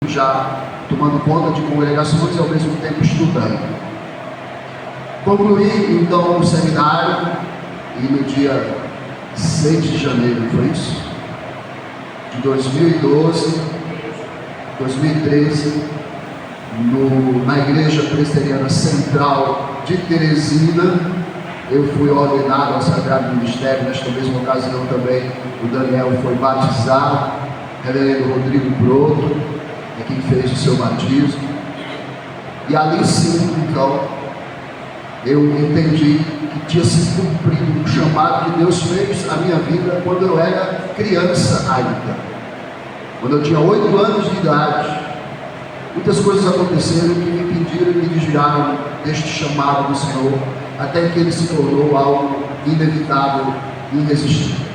já tomando conta de congregações e ao mesmo tempo estudando. Concluí então o seminário e no dia 6 de janeiro, foi isso? De 2013, na Igreja Presbiteriana Central de Teresina, eu fui ordenado ao Sagrado Ministério. Nesta mesma ocasião também o Daniel foi batizado, Reverendo Rodrigo Broto é quem fez o seu batismo, e ali sim, então, eu entendi que tinha se cumprido um chamado que Deus fez à minha vida quando eu era criança ainda. Quando eu tinha 8 anos de idade, muitas coisas aconteceram que me impediram e me desviaram deste chamado do Senhor, até que ele se tornou algo inevitável e irresistível.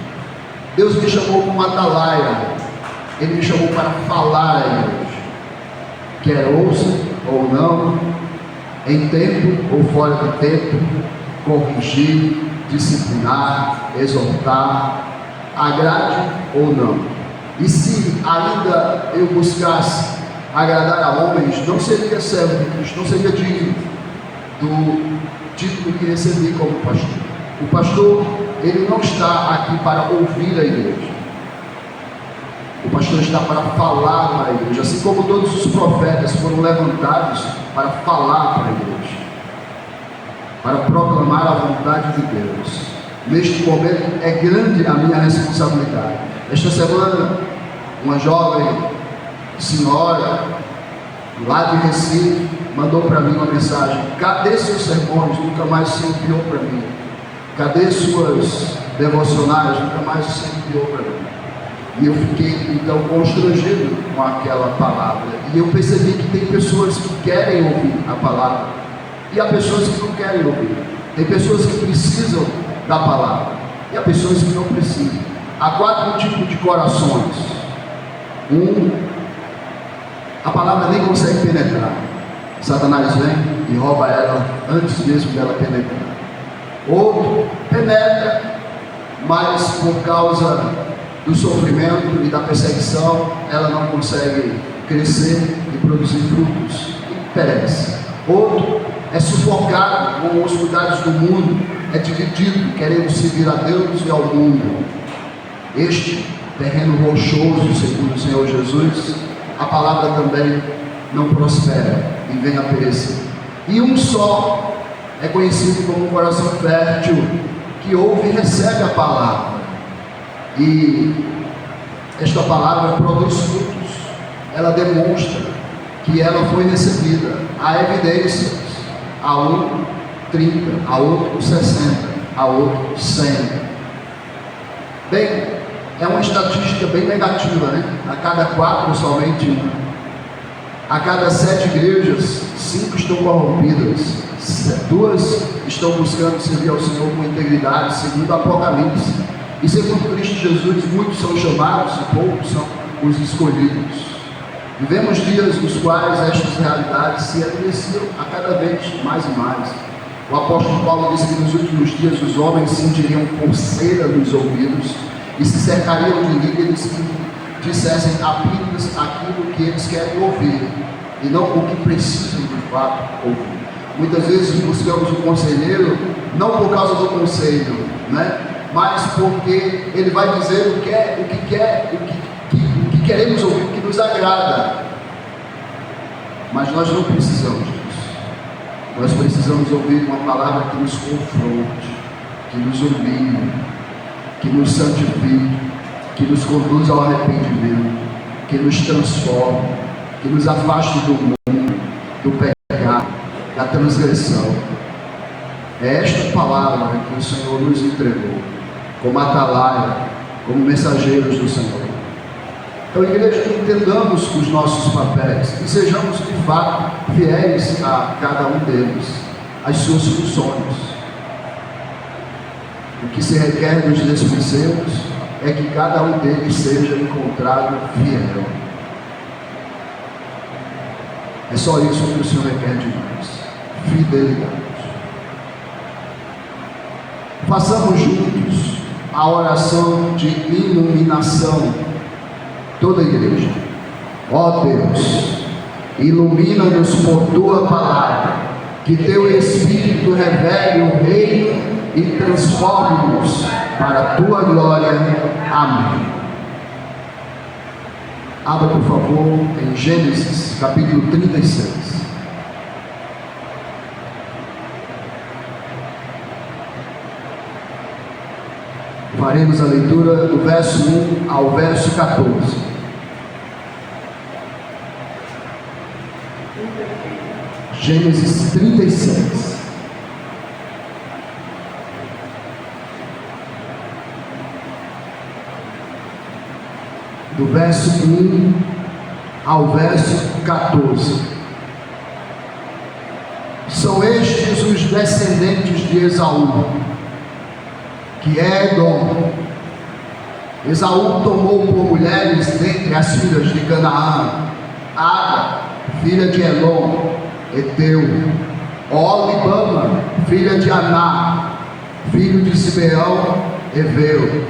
Deus me chamou como atalaia, Ele me chamou para falar a igreja, quer ouça ou não, em tempo ou fora de tempo, corrigir, disciplinar, exortar, agrade ou não. E se ainda eu buscasse agradar a homens, não seria servo de Cristo, não seria digno do título que recebi como pastor. O pastor, ele não está aqui para ouvir a igreja. O pastor está para falar para a igreja, assim como todos os profetas foram levantados para falar para a igreja, para proclamar a vontade de Deus. Neste momento é grande a minha responsabilidade. Esta semana, uma jovem senhora lá de Recife mandou para mim uma mensagem: cadê seus sermões? Nunca mais se enviou para mim. Cadê suas devocionais? Nunca mais se enviou para mim. E eu fiquei então constrangido com aquela palavra, e eu percebi que tem pessoas que querem ouvir a palavra e há pessoas que não querem ouvir. Tem pessoas que precisam da palavra e há pessoas que não precisam. Há 4 tipos de corações. A palavra nem consegue penetrar. Satanás vem e rouba ela antes mesmo dela penetrar. Outro penetra, mas por causa do sofrimento e da perseguição, ela não consegue crescer e produzir frutos e perece. Outro é sufocado com os cuidados do mundo, é dividido, querendo servir a Deus e ao mundo. Este terreno rochoso, segundo o Senhor Jesus, a palavra também não prospera e vem a perecer. E um só é conhecido como um coração fértil, que ouve e recebe a palavra, e esta palavra produz frutos. Ela demonstra que ela foi recebida. Há evidências: a um 30, a outro 60, a outro 100. Bem, é uma estatística bem negativa, né? A cada 4 somente 1. A cada 7 igrejas, 5 estão corrompidas, 2 estão buscando servir ao Senhor com integridade, segundo Apocalipse. E segundo Cristo Jesus, muitos são chamados e poucos são os escolhidos. Vivemos dias nos quais estas realidades se evidenciam a cada vez mais e mais. O apóstolo Paulo disse que nos últimos dias os homens sentiriam coceira nos ouvidos e se cercariam de líderes que dissessem apenas aquilo que eles querem ouvir e não o que precisam de fato ouvir. Muitas vezes buscamos um conselheiro não por causa do conselho, né? Mas porque ele vai dizer o que queremos ouvir, o que nos agrada. Mas nós não precisamos disso. Nós precisamos ouvir uma palavra que nos confronte, que nos humilhe, que nos santifique, que nos conduz ao arrependimento, que nos transforme, que nos afaste do mundo, do pecado, da transgressão. É esta palavra que o Senhor nos entregou, como atalaia, como mensageiros do Senhor. Então, igreja, entendamos os nossos papéis e sejamos de fato fiéis a cada um deles, às suas funções. O que se requer dos despenseiros é que cada um deles seja encontrado fiel. É só isso que o Senhor requer de nós: fidelidade. Façamos juntos a oração de iluminação, toda a igreja. Ó Deus, ilumina-nos por tua palavra, que teu Espírito revele o reino e transforme-nos para a tua glória. Amém. Abra, por favor, em Gênesis, capítulo 36. Faremos a leitura do verso 1 ao verso 14. Gênesis 36. Do verso 1 ao verso 14. São estes os descendentes de Esaú, que é Edom. Esaú tomou por mulheres dentre as filhas de Canaã Ada, filha de Elon, Eteu, Olibama, filha de Aná, filho de Sibeão, Eveu,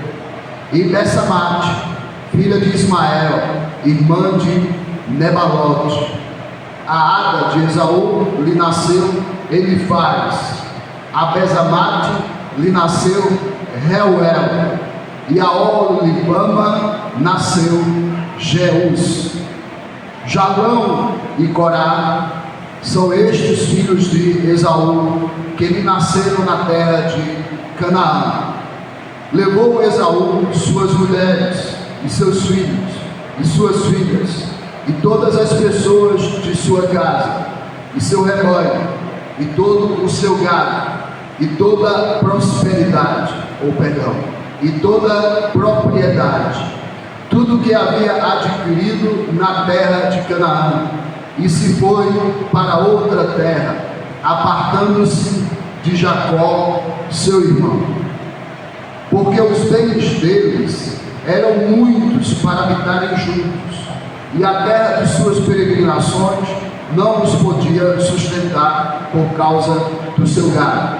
e Bessamate, filha de Ismael, irmã de Nebalote. A Ada de Esaú lhe nasceu Elifaz, a Bessamate lhe nasceu Reuel, e a Olibama nasceu Jeus. Jalão e Corá são estes filhos de Esaú, que lhe nasceram na terra de Canaã. Levou Esaú suas mulheres, e seus filhos, e suas filhas, e todas as pessoas de sua casa, e seu rebanho, e todo o seu gado, e toda prosperidade, e toda propriedade, tudo que havia adquirido na terra de Canaã, e se foi para outra terra, apartando-se de Jacó, seu irmão, porque os bens deles eram muitos para habitarem juntos, e a terra de suas peregrinações não os podia sustentar por causa do seu gado.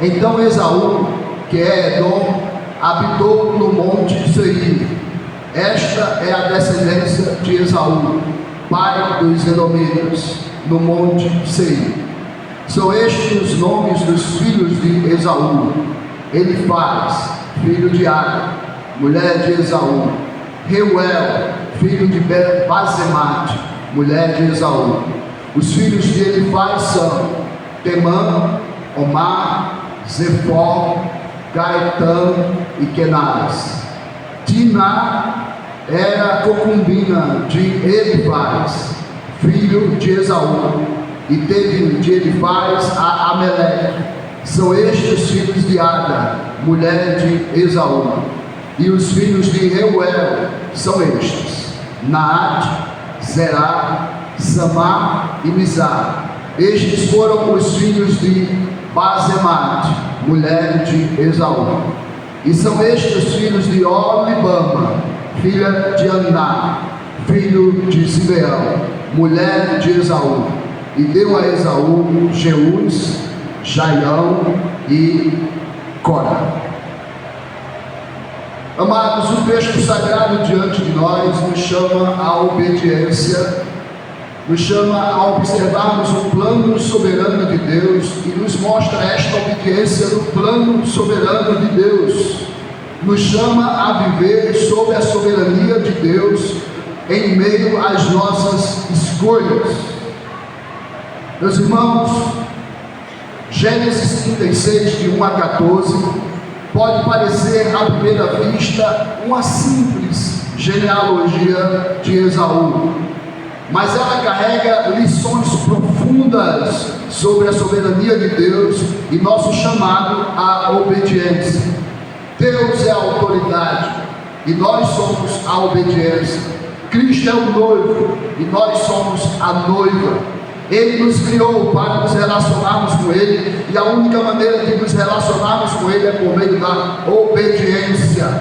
Então Esaú, que é Edom, habitou no monte Seir. Esta é a descendência de Esaú, pai dos edomitas, no monte Seir. São estes os nomes dos filhos de Esaú: Elifaz, filho de Ada, mulher de Esaú; Reuel, filho de Basemate, mulher de Esaú. Os filhos de Elifaz são Temã, Omar, Zefó, Gaetã e Kenaz. Diná era concubina de Elifaz, filho de Esaú, e teve de Elifaz a Ameleque. São estes os filhos de Ada, mulher de Esaú. E os filhos de Reuel são estes: Naate, Zerá, Samá e Mizar. Estes foram os filhos de Basemate, mulher de Esaú. E são estes os filhos de Olibama, filha de Aná, filho de Sibeão, mulher de Esaú. E deu a Esaú Jeus, Jaião e Corá. Amados, o texto sagrado diante de nós nos chama à obediência, nos chama a observarmos o plano soberano de Deus e nos mostra esta obediência no plano soberano de Deus. Nos chama a viver sob a soberania de Deus em meio às nossas escolhas. Meus irmãos, Gênesis 36, de 1 a 14, pode parecer à primeira vista uma simples genealogia de Esaú, mas ela carrega lições profundas sobre a soberania de Deus e nosso chamado à obediência. Deus é a autoridade e nós somos a obediência. Cristo é o noivo e nós somos a noiva. Ele nos criou para nos relacionarmos com Ele, e a única maneira de nos relacionarmos com Ele é por meio da obediência.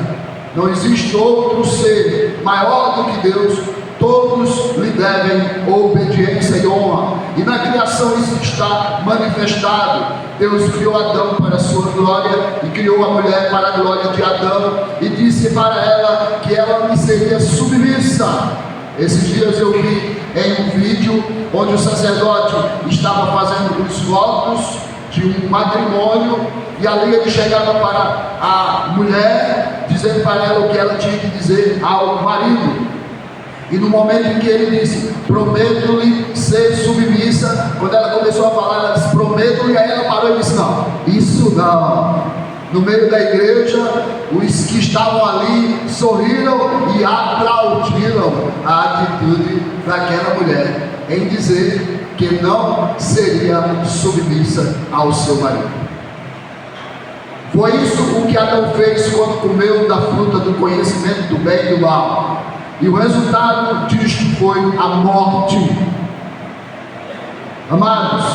Não existe outro ser maior do que Deus. Todos lhe devem obediência e honra, e na criação isso está manifestado. Deus criou Adão para a sua glória e criou a mulher para a glória de Adão, e disse para ela que ela lhe seria submissa. Esses dias eu vi em um vídeo onde o sacerdote estava fazendo os votos de um matrimônio, e ali ele chegava para a mulher, dizendo para ela o que ela tinha que dizer ao marido. E no momento em que ele disse, prometo-lhe ser submissa, quando ela começou a falar, ela disse, prometo-lhe, aí ela parou e disse, não, isso não. No meio da igreja, os que estavam ali sorriram e aplaudiram a atitude daquela mulher em dizer que não seria submissa ao seu marido. Foi isso o que Adão fez quando comeu da fruta do conhecimento do bem e do mal. E o resultado disto foi a morte. Amados,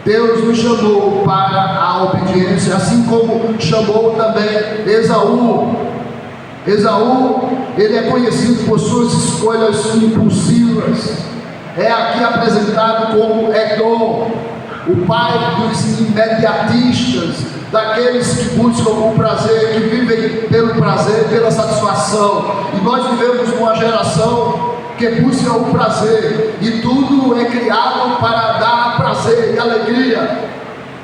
Deus nos chamou para a obediência, assim como chamou também Esaú. Esaú, ele é conhecido por suas escolhas impulsivas. É aqui apresentado como Edom, o pai dos imediatistas, daqueles que buscam o prazer, que vivem pelo prazer, pela satisfação. E nós vivemos numa geração que busca o prazer, e tudo é criado para dar prazer e alegria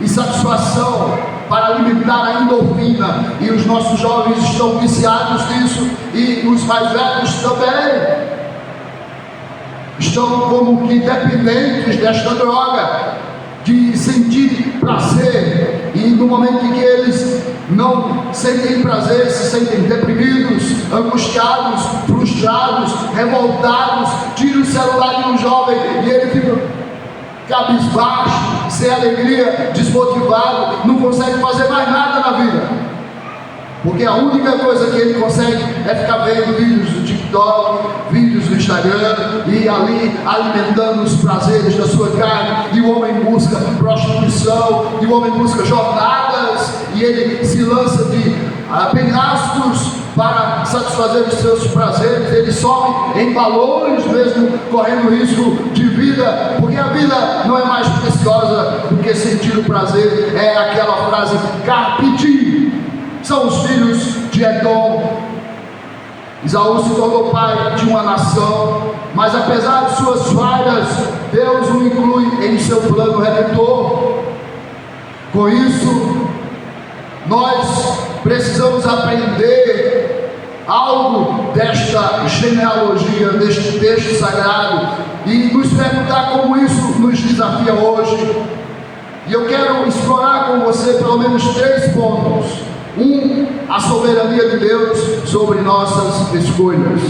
e satisfação, para alimentar a endorfina, e os nossos jovens estão viciados nisso, e os mais velhos também estão como que dependentes desta droga, de sentir prazer, e no momento em que eles não sentem prazer, se sentem deprimidos, angustiados, frustrados, revoltados. Tira o celular de um jovem e ele fica cabisbaixo, sem alegria, desmotivado, não consegue fazer mais nada na vida, porque a única coisa que ele consegue é ficar vendo vídeos do TikTok, vídeos do Instagram, e ali alimentando os prazeres da sua carne. E o homem busca prostituição, e o homem busca jornadas, e ele se lança de penhascos para satisfazer os seus prazeres. Ele sobe em balões mesmo, correndo risco de vida, porque a vida não é mais preciosa do que sentir o prazer. É aquela frase, carpe diem. São os filhos de Edom. Esaú se tornou pai de uma nação, mas apesar de suas falhas, Deus o inclui em seu plano redentor. Com isso, nós precisamos aprender algo desta genealogia, deste texto sagrado, e nos perguntar como isso nos desafia hoje. E eu quero explorar com você pelo menos 3 pontos. 1, a soberania de Deus sobre nossas escolhas.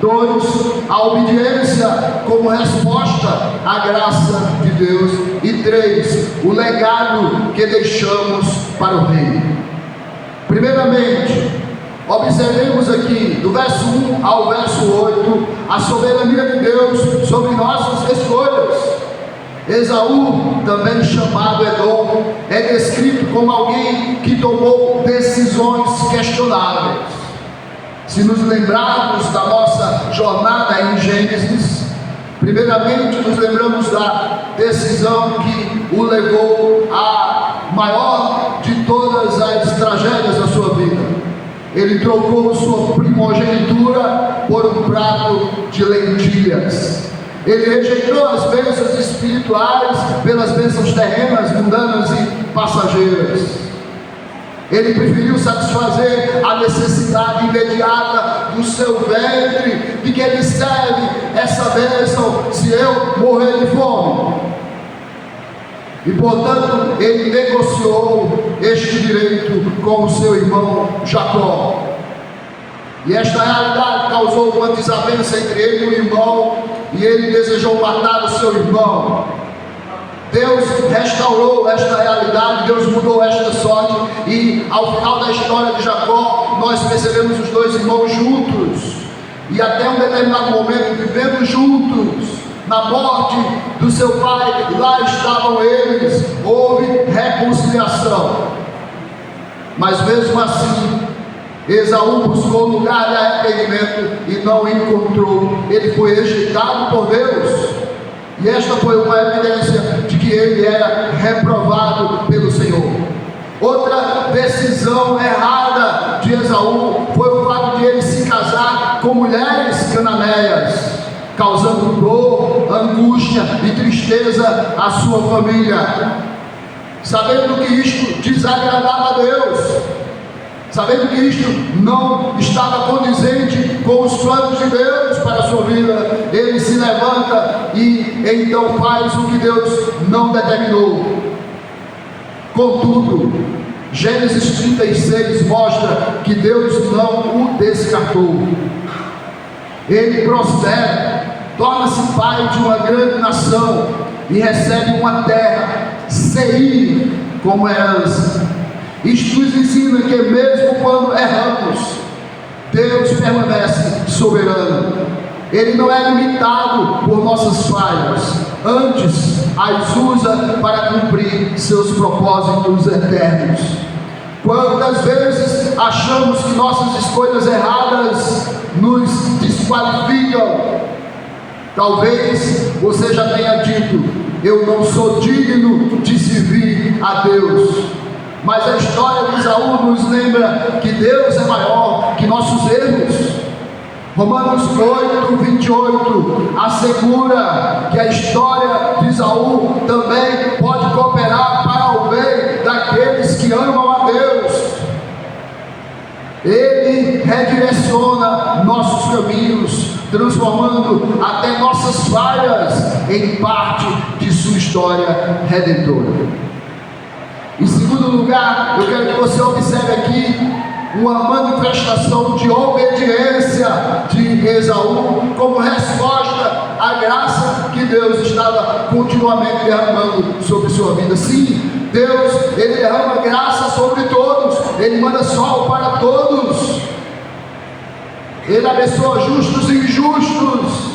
2, a obediência como resposta à graça de Deus. E 3, o legado que deixamos para o reino. Primeiramente, observemos aqui, do verso 1 ao verso 8, a soberania de Deus sobre nossas escolhas. Esaú, também chamado Edom, é descrito como alguém que tomou decisões questionáveis. Se nos lembrarmos da nossa jornada em Gênesis, primeiramente nos lembramos da decisão que o levou à maior de todas as tragédias da sua vida. Ele trocou sua primogenitura por um prato de lentilhas. Ele rejeitou as bênçãos espirituais pelas bênçãos terrenas, mundanas e passageiras. Ele preferiu satisfazer a necessidade imediata do seu ventre, de que ele serve essa bênção se eu morrer de fome. E portanto ele negociou este direito com o seu irmão Jacó. E esta realidade causou uma desavença entre ele e o irmão, e ele desejou matar o seu irmão. Deus restaurou esta realidade, Deus mudou esta sorte, e ao final da história de Jacó, nós percebemos os 2 irmãos juntos, e até um determinado momento vivendo juntos. Na morte do seu pai, lá estavam eles, houve reconciliação. Mas mesmo assim, Esaú buscou lugar de arrependimento e não encontrou. Ele foi rejeitado por Deus, e esta foi uma evidência de que ele era reprovado pelo Senhor. Outra decisão errada de Esaú foi o fato de ele se casar com mulheres cananeias. causando dor, angústia e tristeza à sua família, sabendo que isto desagradava a Deus, sabendo que isto não estava condizente com os planos de Deus para a sua vida. Ele se levanta e então faz o que Deus não determinou. Contudo, Gênesis 36 mostra que Deus não o descartou. Ele prospera, torna-se pai de uma grande nação e recebe uma terra, Seir, como herança. Isto nos ensina que mesmo quando erramos, Deus permanece soberano. Ele não é limitado por nossas falhas, antes as usa para cumprir seus propósitos eternos. Quantas vezes achamos que nossas escolhas erradas nos desqualificam? Talvez você já tenha dito: eu não sou digno de servir a Deus. Mas a história de Esaú nos lembra que Deus é maior que nossos erros. Romanos 8:28 assegura que a história de Esaú também pode cooperar para o bem daqueles que amam a Deus. Ele redireciona nossos caminhos, transformando até nossas falhas em parte de sua história redentora. Em segundo lugar, eu quero que você observe aqui uma manifestação de obediência de Esaú como resposta à graça que Deus estava continuamente derramando sobre sua vida. Sim, Deus, Ele derrama graça sobre todos, Ele manda sol para todos, Ele abençoa justos e injustos.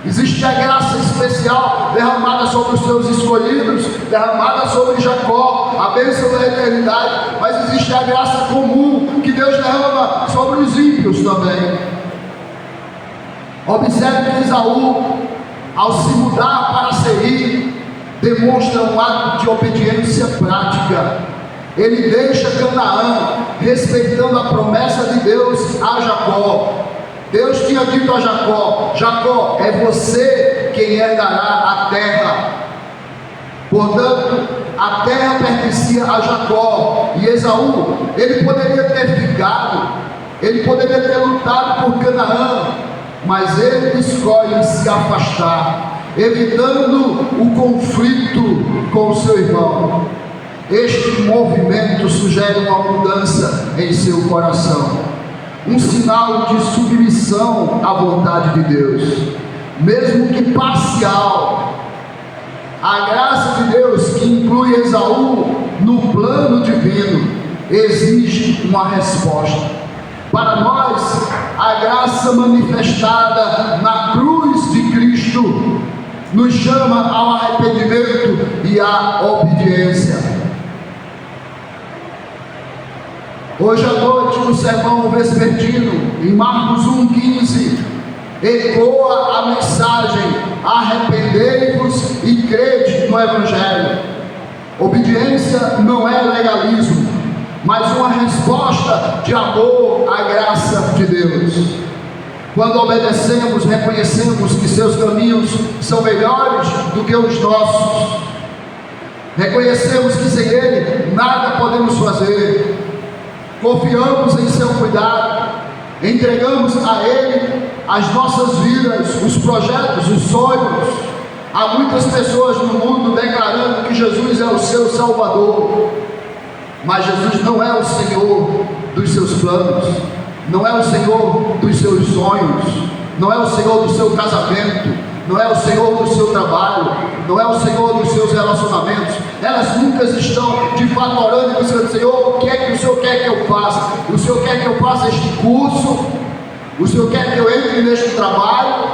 Existe a graça especial derramada sobre os seus escolhidos, derramada sobre Jacó, a bênção da eternidade, mas existe a graça comum que Deus derrama sobre os ímpios também. Observe que Esaú, ao se mudar para Seir, demonstra um ato de obediência prática. Ele deixa Canaã, respeitando a promessa de Deus a Jacó. Deus tinha dito a Jacó: Jacó, é você quem herdará a terra. Portanto, a terra pertencia a Jacó. E Esaú, ele poderia ter ficado, ele poderia ter lutado por Canaã, mas ele escolhe se afastar, evitando o conflito com o seu irmão. Este movimento sugere uma mudança em seu coração, um sinal de submissão à vontade de Deus, mesmo que parcial. A graça de Deus, que inclui Esaú no plano divino, exige uma resposta. Para nós, a graça manifestada na cruz de Cristo nos chama ao arrependimento e à obediência. Hoje à noite, no sermão vespertino, em Marcos 1,15, ecoa a mensagem: arrependei-vos e crede no Evangelho. Obediência não é legalismo, mas uma resposta de amor à graça de Deus. Quando obedecemos, reconhecemos que seus caminhos são melhores do que os nossos. Reconhecemos que sem Ele nada podemos fazer. Confiamos em seu cuidado, entregamos a Ele as nossas vidas, os projetos, os sonhos. Há muitas pessoas no mundo declarando que Jesus é o seu Salvador, mas Jesus não é o Senhor dos seus planos, não é o Senhor dos seus sonhos, não é o Senhor do seu casamento, não é o Senhor do seu trabalho, não é o Senhor dos seus relacionamentos. Elas nunca estão de fato orando e dizendo: Senhor, o que é que o Senhor quer que eu faça? O Senhor quer que eu faça este curso? O Senhor quer que eu entre neste trabalho?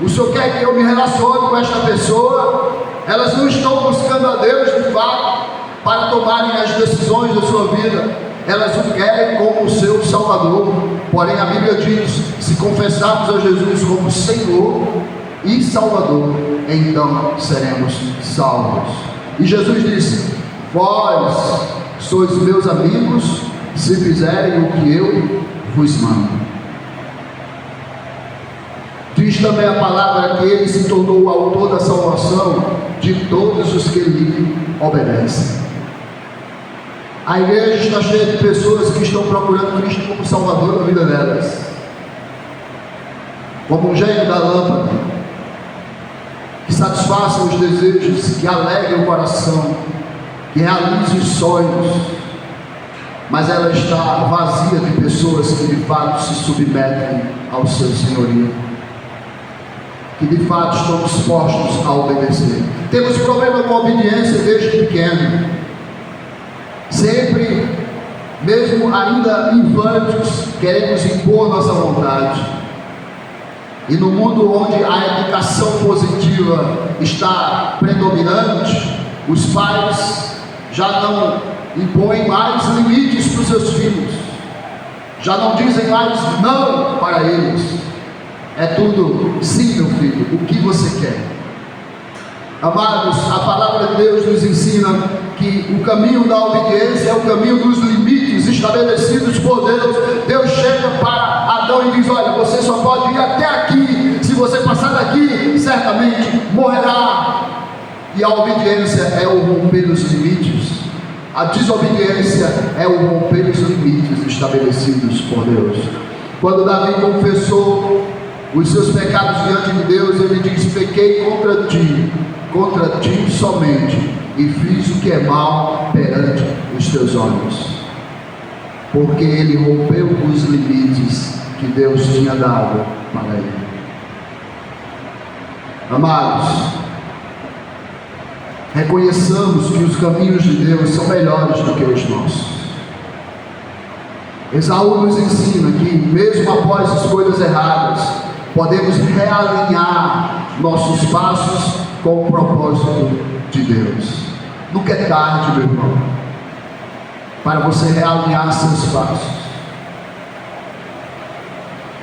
O Senhor quer que eu me relacione com esta pessoa? Elas não estão buscando a Deus de fato para tomarem as decisões da sua vida. Elas o querem como o seu Salvador. Porém, a Bíblia diz: se confessarmos a Jesus como Senhor e Salvador, então seremos salvos. E Jesus disse: vós sois meus amigos se fizerem o que eu vos mando. De Diz também a palavra que ele se tornou o autor da salvação de todos os que lhe obedecem. A igreja está cheia de pessoas que estão procurando Cristo como Salvador da vida delas, como um gênio da lâmpada, que satisfaça os desejos, que alegra o coração, que realize os sonhos, mas ela está vazia de pessoas que de fato se submetem ao seu senhorio, que de fato estão dispostos a obedecer. Temos problema com a obediência desde pequeno. Sempre, mesmo ainda infantes, queremos impor nossa vontade. E no mundo onde a educação positiva está predominante, os pais já não impõem mais limites para os seus filhos, já não dizem mais não para eles. É tudo sim, meu filho, o que você quer. Amados, a palavra de Deus nos ensina que o caminho da obediência é o caminho dos limites estabelecidos por Deus. Deus chega para Adão e diz: olha, você só pode ir até aqui, se você passar daqui, certamente morrerá. E a obediência é o romper os limites, a desobediência é o romper os limites estabelecidos por Deus. Quando Davi confessou os seus pecados diante de Deus, ele diz: pequei contra ti somente, e fiz o que é mal perante os teus olhos. Porque ele rompeu os limites que Deus tinha dado para ele. Amados, reconheçamos que os caminhos de Deus são melhores do que os nossos. Esaú nos ensina que mesmo após escolhas erradas, podemos realinhar nossos passos com o propósito de Deus. Nunca é tarde, meu irmão, para você realinhar seus passos,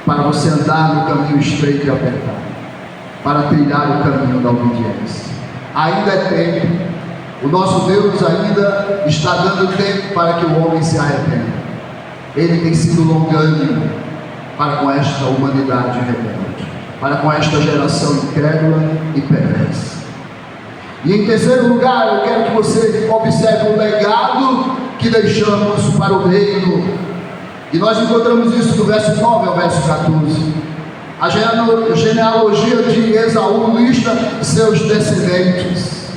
para você andar no caminho estreito e apertado, para trilhar o caminho da obediência. Ainda é tempo. O nosso Deus ainda está dando tempo para que o homem se arrependa. Ele tem sido longânimo para com esta humanidade rebelde, para com esta geração incrédula e perversa. E em terceiro lugar, eu quero que você observe o legado que deixamos para o reino. E nós encontramos isso do verso 9 ao verso 14. A genealogia de Esaú lista seus descendentes,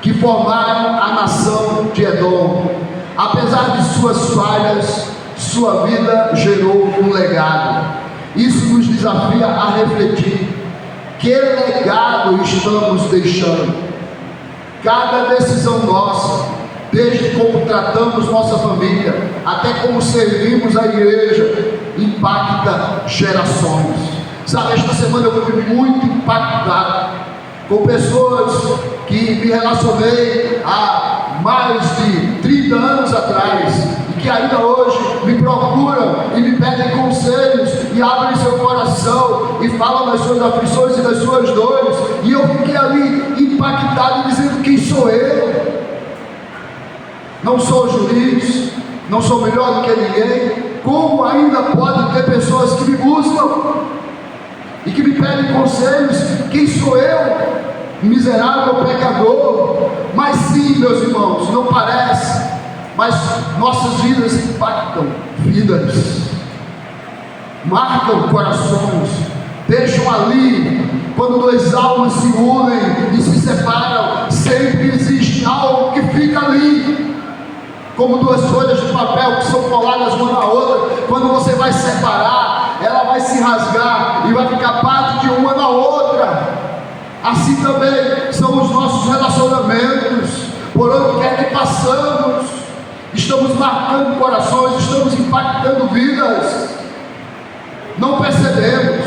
que formaram a nação de Edom. Apesar de suas falhas, sua vida gerou um legado. Isso nos desafia a refletir: que legado estamos deixando? Cada decisão nossa, desde como tratamos nossa família, até como servimos a igreja, impacta gerações. Sabe, esta semana eu fui muito impactado com pessoas que me relacionei há mais de 30 anos atrás, e que ainda hoje me procuram e me pedem conselhos, e abrem seu coração, e falam das suas aflições e das suas dores, e eu fiquei ali impactado, dizendo: quem sou eu? Não sou juiz, não sou melhor do que ninguém. Como ainda pode ter pessoas que me buscam e que me pedem conselhos? Quem sou eu? Miserável pecador. Mas sim, meus irmãos, não parece, mas nossas vidas impactam vidas, marcam corações, deixam ali. Quando duas almas se unem e se separam, sempre existe algo que fica ali, como duas folhas de papel que são coladas uma na outra. Quando você vai separar, ela vai se rasgar e vai ficar parte de uma na outra. Assim também são os nossos relacionamentos. Por onde quer que passamos, estamos marcando corações, estamos impactando vidas. Não percebemos,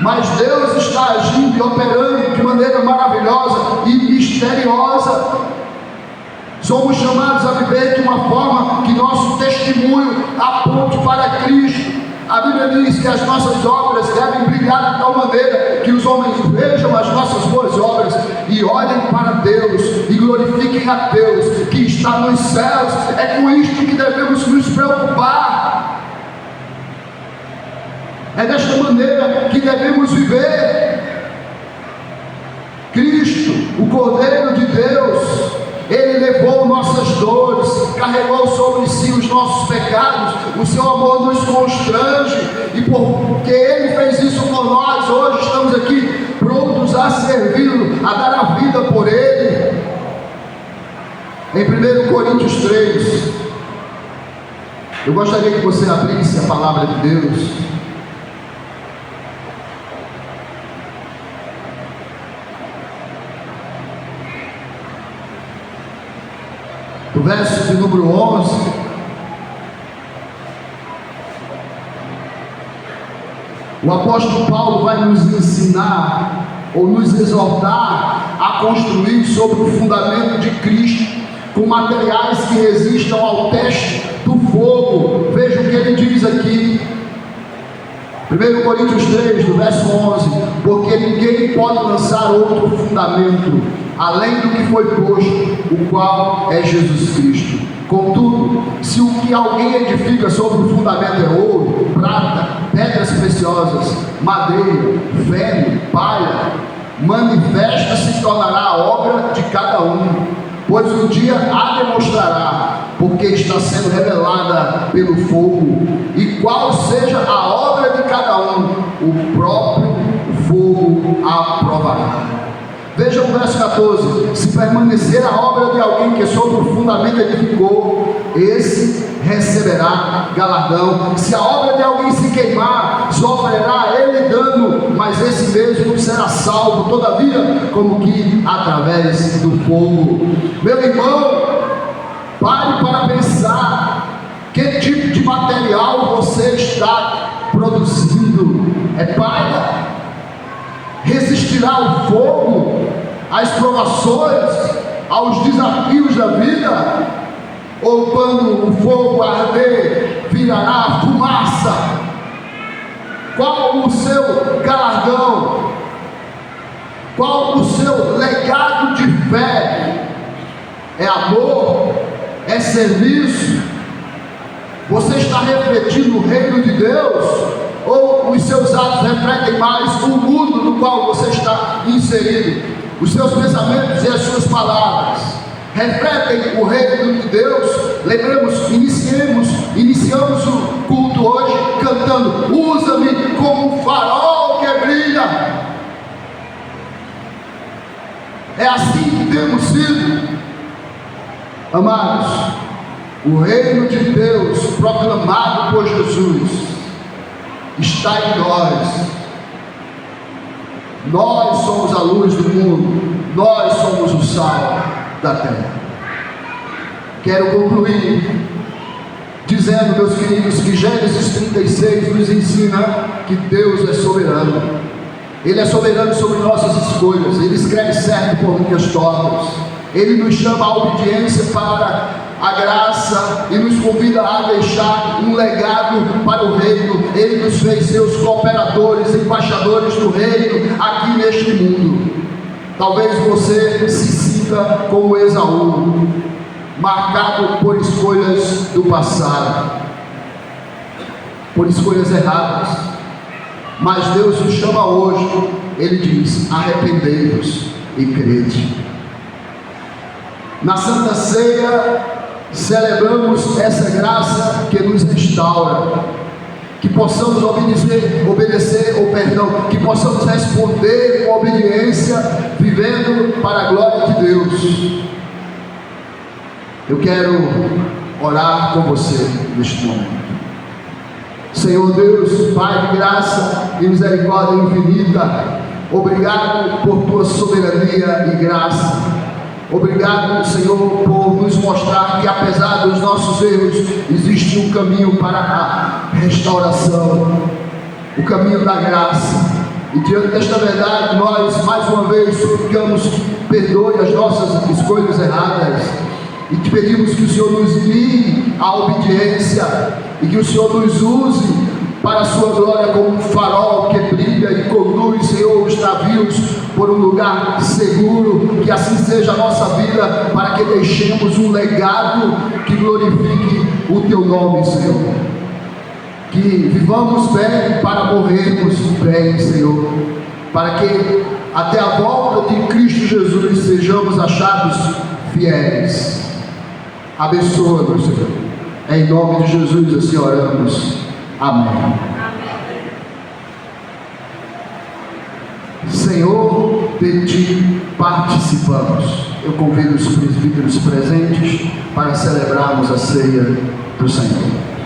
mas Deus está agindo e operando de maneira maravilhosa e misteriosa. Somos chamados a viver de uma forma que nosso testemunho aponte para Cristo. A Bíblia diz que as nossas obras devem brilhar de tal maneira que os homens vejam as nossas boas obras e olhem para Deus e glorifiquem a Deus que está nos céus. É com isto que devemos nos preocupar. É desta maneira que devemos viver. Cristo, o Cordeiro de Deus, Ele levou nossas dores, carregou sobre si os nossos pecados. O seu amor nos constrange, e porque Ele fez isso por nós, hoje estamos aqui prontos a servi-lo, a dar a vida por Ele. Em 1 Coríntios 3, eu gostaria que você abrisse a palavra de Deus. O verso de número 11, o apóstolo Paulo vai nos ensinar, ou nos exortar a construir sobre o fundamento de Cristo, com materiais que resistam ao teste do fogo. Veja o que ele diz aqui, 1 Coríntios 3, do verso 11: porque ninguém pode lançar outro fundamento além do que foi posto, o qual é Jesus Cristo. Contudo, se o que alguém edifica sobre o fundamento é ouro, prata, pedras preciosas, madeira, feno, palha, manifesta se tornará a obra de cada um, pois um dia a demonstrará, porque está sendo revelada pelo fogo, e qual seja a obra de cada um, o próprio fogo a provará. Veja o verso 14: se permanecer a obra de alguém que sobre o fundamento edificou, esse receberá galardão. Se a obra de alguém se queimar, sofrerá ele dano, mas esse mesmo será salvo, todavia, como que através do fogo. Meu irmão, pare para pensar que tipo de material você está produzindo. É palha? Resistirá ao fogo, às provações, aos desafios da vida? Ou quando o fogo arder, virará fumaça? Qual o seu galardão? Qual o seu legado de fé? É amor? É serviço? Você está refletindo o reino de Deus? Ou os seus atos refletem mais o mundo no qual você está inserido? Os seus pensamentos e as suas palavras refletem o reino de Deus? Lembramos, iniciamos o culto hoje cantando: usa-me como um farol que brilha. É assim que temos sido, amados. O reino de Deus proclamado por Jesus está em nós. Nós somos a luz do mundo, nós somos o sal da terra. Quero concluir dizendo, meus queridos, que Gênesis 36 nos ensina que Deus é soberano. Ele é soberano sobre nossas escolhas. Ele escreve certo por linhas tortas. Ele nos chama à obediência para a graça e nos convida a deixar um legado para o reino. Ele nos fez seus cooperadores, embaixadores do reino aqui neste mundo. Talvez você se sinta como Esaú, marcado por escolhas do passado, por escolhas erradas. Mas Deus nos chama hoje. Ele diz: arrependei-vos e crede. Na Santa Ceia celebramos essa graça que nos restaura, que possamos que possamos responder com obediência, vivendo para a glória de Deus. Eu quero orar com você neste momento. Senhor Deus, Pai de graça e misericórdia infinita, obrigado por tua soberania e graça. Obrigado, Senhor, por nos mostrar que apesar dos nossos erros, existe um caminho para a restauração, o caminho da graça. E diante desta verdade, nós mais uma vez suplicamos que perdoe as nossas escolhas erradas, e te pedimos que o Senhor nos guie à obediência, e que o Senhor nos use para a sua glória como um farol que brilha e conduz, Senhor, os navios por um lugar seguro. Que assim seja a nossa vida, para que deixemos um legado que glorifique o teu nome, Senhor. que vivamos bem para morrermos bem, Senhor, para que até a volta de Cristo Jesus sejamos achados fiéis. Abençoa-nos, Senhor. Em nome de Jesus assim oramos. Amém. Senhor, de Ti participamos. Eu convido os presbíteros presentes para celebrarmos a ceia do Senhor.